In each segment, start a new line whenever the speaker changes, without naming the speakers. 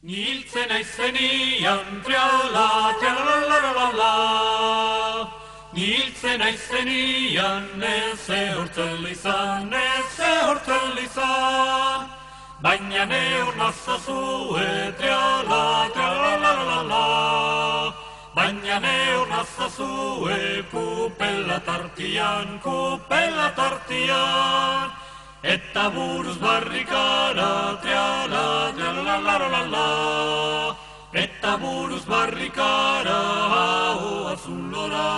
Niltzen aizenian, triala, trialalalala. Niltzen aizenian, eze hortzen izan, baina neur nazazue, triala, trialalalala. Baina neur nazazue, kupela tartian, eta buruz barrikara, triala, trialalalala. Eta buruz barrikara, aho azulora.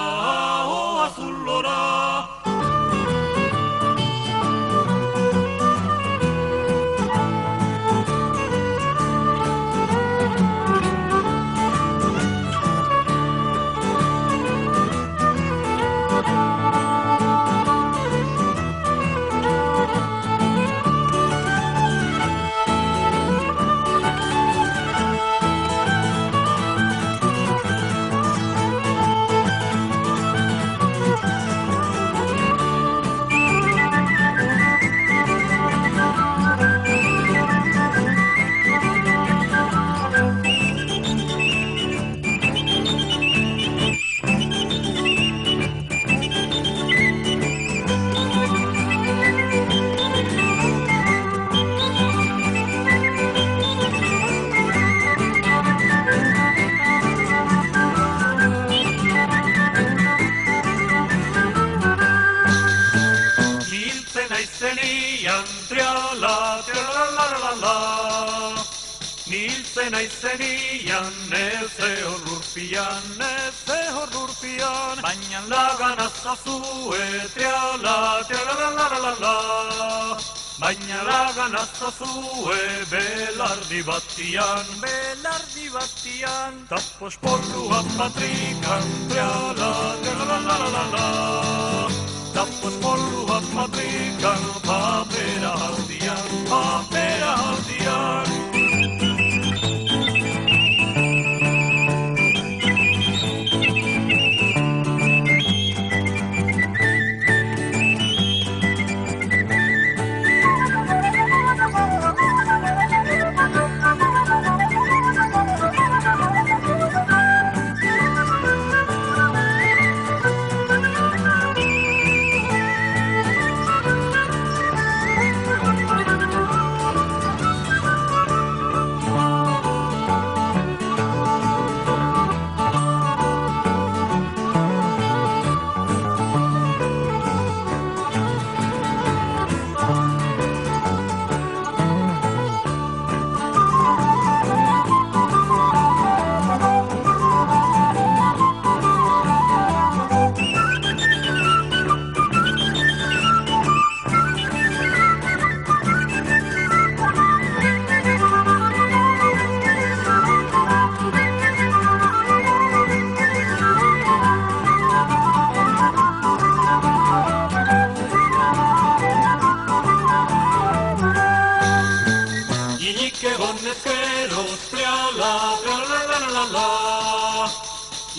Niltzen aizenian, eze horrurpian, baina lagan azazue, triala, trialalalala. Baina lagan azazue, belardi batian, tapos polua patrikan, triala, trialalalala. Tapos polua patrikan, papera aldian.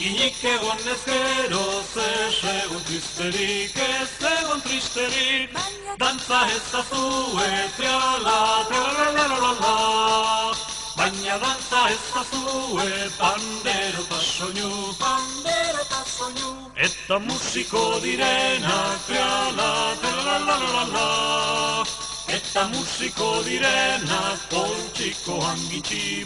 Inik egonez gero, segun tristerik, dantza ezazue, triala, trialalalala. Baina dantza ezazue, pandero ta soinu, eta musiko direnak, triala, trialalalala. Eta musiko direnak, poltsiko hangitxi.